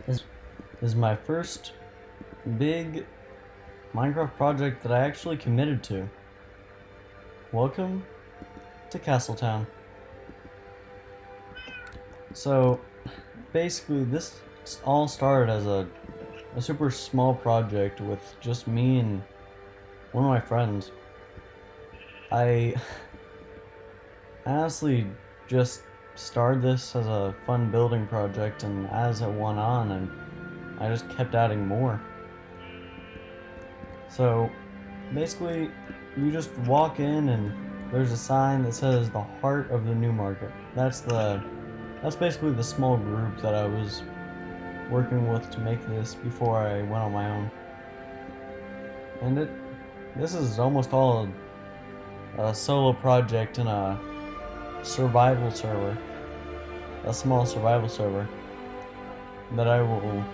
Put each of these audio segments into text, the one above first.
This is my first big Minecraft project that I actually committed to. Welcome to Castletown. So basically this all started as a super small project with just me and one of my friends. I honestly just started this as a fun building project, and as it went on, and I just kept adding more. So basically you just walk in and there's a sign that says the heart of the new market. That's basically the small group that I was working with to make this before I went on my own. And this is almost all a solo project in a survival server, a small survival server that I will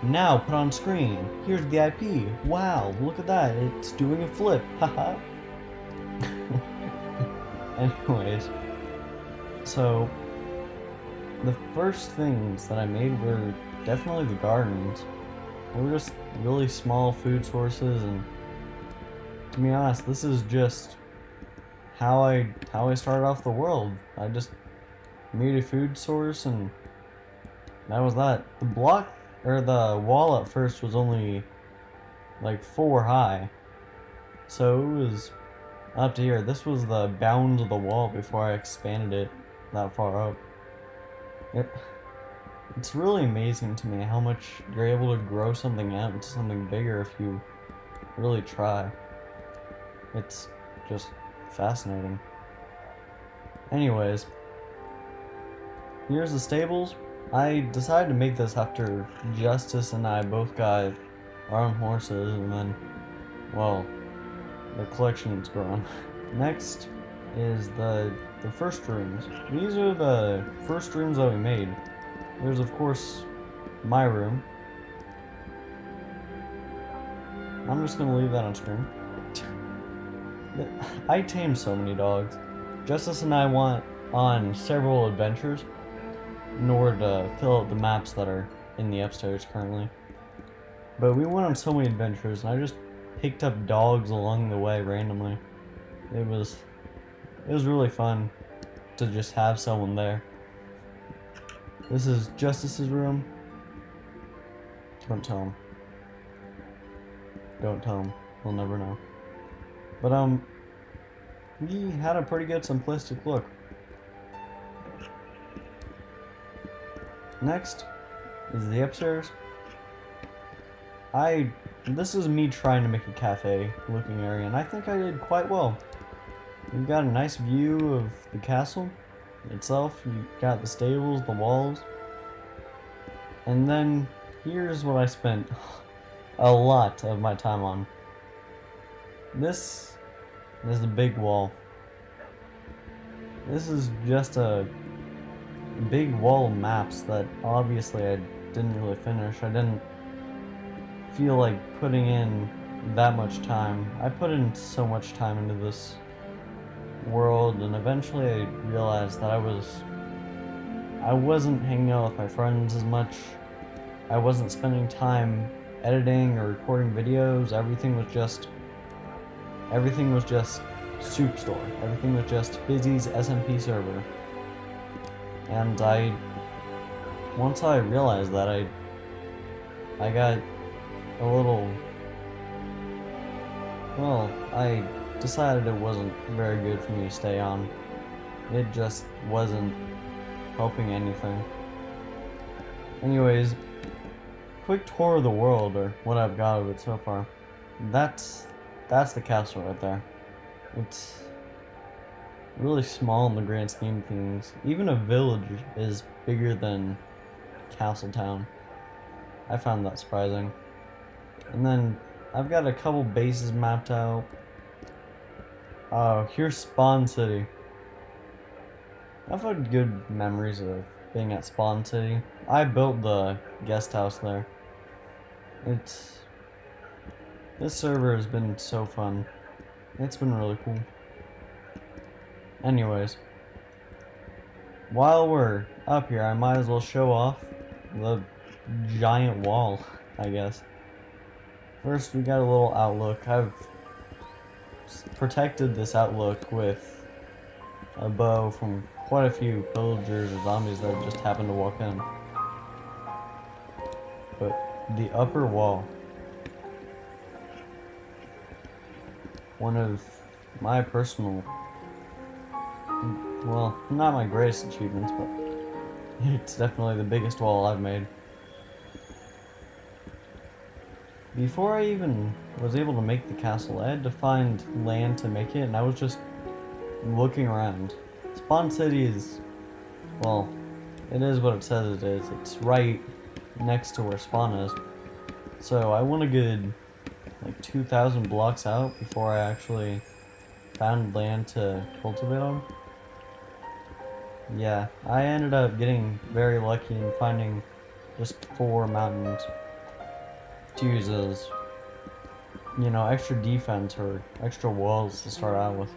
now put on screen. Here's the IP. Wow, look at that. It's doing a flip. Haha. Anyways, so the first things that I made were definitely the gardens. They were just really small food sources, and to be honest, this is just how I started off the world. I just made a food source, and that was that. The block or the wall at first was only like 4 high, so it was up to here. This was the bounds of the wall before I expanded it that far up. It's really amazing to me how much you're able to grow something out into something bigger if you really try. It's just fascinating. Anyways, here's the stables. I decided to make this after Justice and I both got our own horses, and then, well, the collection's grown. Next is the first rooms. These are the first rooms that we made. There's of course my room. I'm just gonna leave that on screen. I tamed so many dogs. Justice and I went on several adventures in order to fill out the maps that are in the upstairs currently. But we went on so many adventures, and I just picked up dogs along the way randomly. It was really fun to just have someone there. This is Justice's room. Don't tell him. Don't tell him. He'll never know. But he had a pretty good simplistic look. Next is the upstairs. This is me trying to make a cafe looking area, and I think I did quite well. You've got a nice view of the castle itself. You got the stables, the walls, and then here's what I spent a lot of my time on. This is the big wall. This is just a big wall of maps that obviously I didn't really finish. I didn't feel like putting in that much time. I put in so much time into this world, and eventually I realized that I wasn't hanging out with my friends as much. I wasn't spending time editing or recording videos. Everything was just Soup Store. Everything was just Busy's SMP server. And once I realized that, I got a little, well, I decided it wasn't very good for me to stay on. It just wasn't helping anything. Anyways, quick tour of the world, or what I've got of it so far. That's the castle right there. It's really small in the grand scheme of things. Even a village is bigger than Castletown. I found that surprising. And then I've got a couple bases mapped out. Here's Spawn City. I've had good memories of being at Spawn City. I built the guest house there. This server has been so fun. It's been really cool. Anyways, while we're up here, I might as well show off the giant wall, I guess. First, we got a little outlook. I've protected this outlook with a bow from quite a few villagers or zombies that just happened to walk in. But the upper wall, one of my personal, well, not my greatest achievements, but it's definitely the biggest wall I've made. Before I even was able to make the castle, I had to find land to make it, and I was just looking around. Spawn City is, well, it is what it says it is. It's right next to where spawn is. So I went a good, like, 2,000 blocks out before I actually found land to cultivate on. Yeah, I ended up getting very lucky and finding just 4 mountains to use as, you know, extra defense or extra walls to start out with.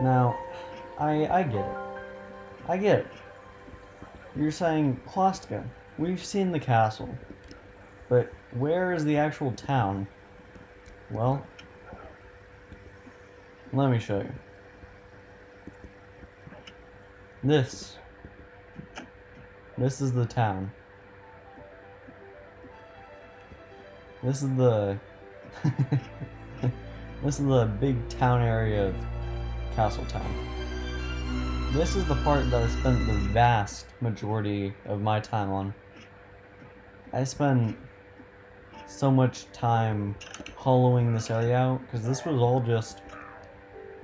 Now, I get it. I get it. You're saying, Claustica, we've seen the castle, but where is the actual town? Well, let me show you. This is the town. This is the this is the big town area of Castletown. This is the part that I spent the vast majority of my time on. I spent so much time hollowing this area out because this was all just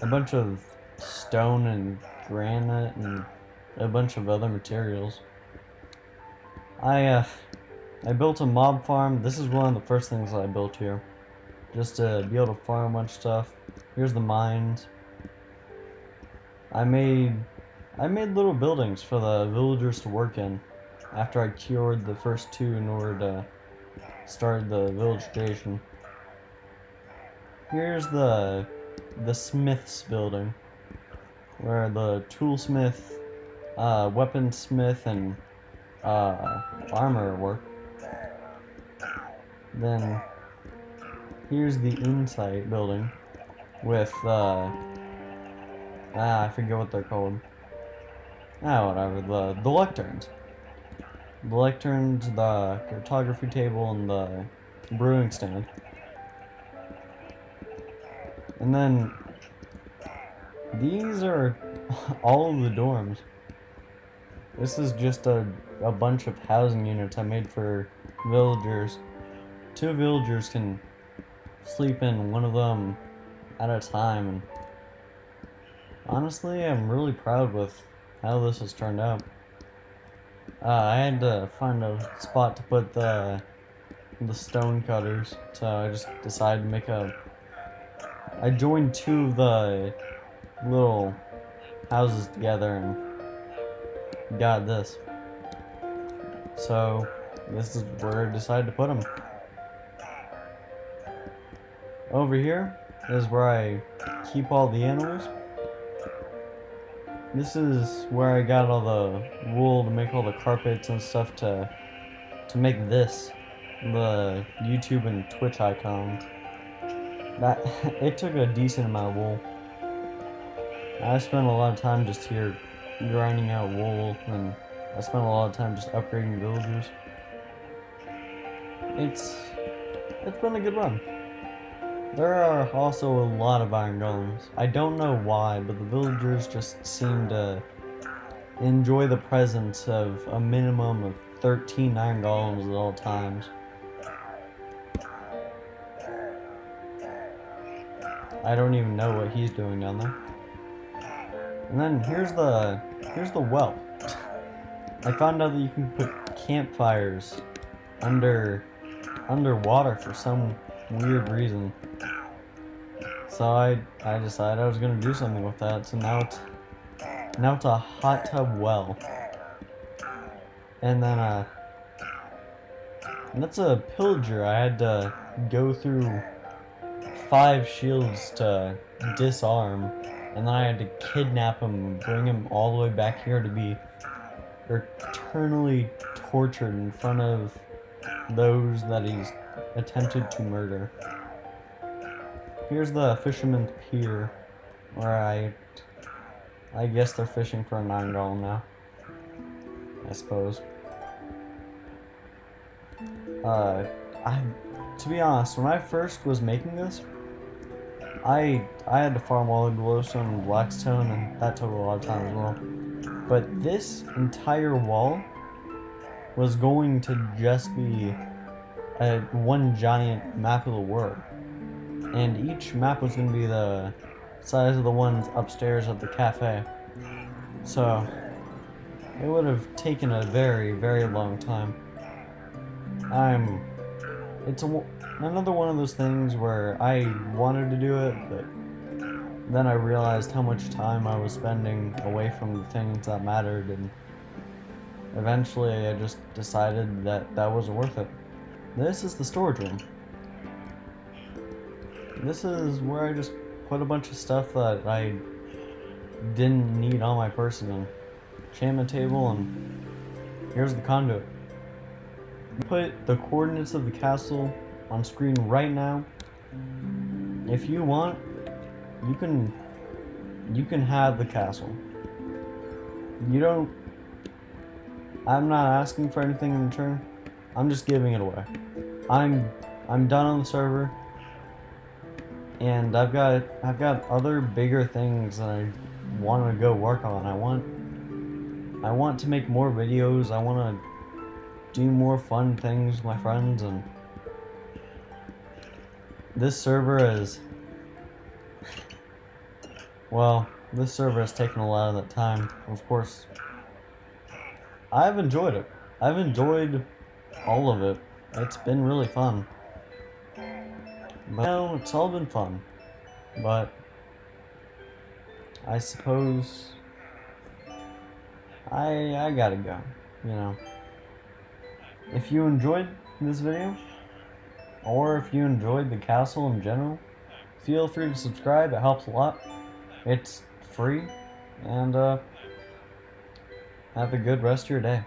a bunch of stone and granite and a bunch of other materials. I built a mob farm. This is one of the first things that I built here, just to be able to farm a bunch of stuff. Here's the mines. I made little buildings for the villagers to work in after I cured the first 2 in order to start the village creation. Here's the smith's building, where the toolsmith, weaponsmith, and armor work. Then here's the insight building with I forget what they're called. Whatever, the lecterns. The lecterns, the cartography table, and the brewing stand. And then these are all of the dorms. This is just a bunch of housing units I made for villagers. 2 villagers can sleep in one of them at a time, and honestly, I'm really proud with how this has turned out. I had to find a spot to put the stone cutters, so I just decided to make I joined 2 of the little houses together and got this. So this is where I decided to put them. Over here is where I keep all the animals. This is where I got all the wool to make all the carpets and stuff to make this, the YouTube and Twitch icons. That it took a decent amount of wool. I spent a lot of time just here grinding out wool, and I spent a lot of time just upgrading villagers. It's been a good run. There are also a lot of iron golems. I don't know why, but the villagers just seem to enjoy the presence of a minimum of 13 iron golems at all times. I don't even know what he's doing down there. And then here's the well. I found out that you can put campfires underwater for some weird reason. So I decided I was gonna do something with that. So now it's a hot tub well. And then and that's a pillager. I had to go through 5 shields to disarm, and then I had to kidnap him and bring him all the way back here to be eternally tortured in front of those that he's attempted to murder. Here's the Fisherman's Pier, where I guess they're fishing for a 9 now. I suppose. To be honest, when I first was making this, I had to farm all the glowstone and blackstone, and that took a lot of time as well. But this entire wall was going to just be one giant map of the world. And each map was going to be the size of the ones upstairs at the cafe. So, it would have taken a very, very long time. It's another one of those things where I wanted to do it, but then I realized how much time I was spending away from the things that mattered, and eventually I just decided that that wasn't worth it. This is the storage room. This is where I just put a bunch of stuff that I didn't need on my person, and enchantment table, and here's the conduit. Put the coordinates of the castle on screen right now. If you want, you can have the castle. I'm not asking for anything in return. I'm just giving it away. I'm done on the server, and I've got other bigger things that I want to go work on. I want to make more videos. I want to do more fun things with my friends, and this server has taken a lot of that time. Of course, I've enjoyed it. I've enjoyed all of it. It's been really fun. But no, it's all been fun. But I suppose I gotta go, you know. If you enjoyed this video, or if you enjoyed the castle in general, feel free to subscribe. It helps a lot. It's free, and have a good rest of your day.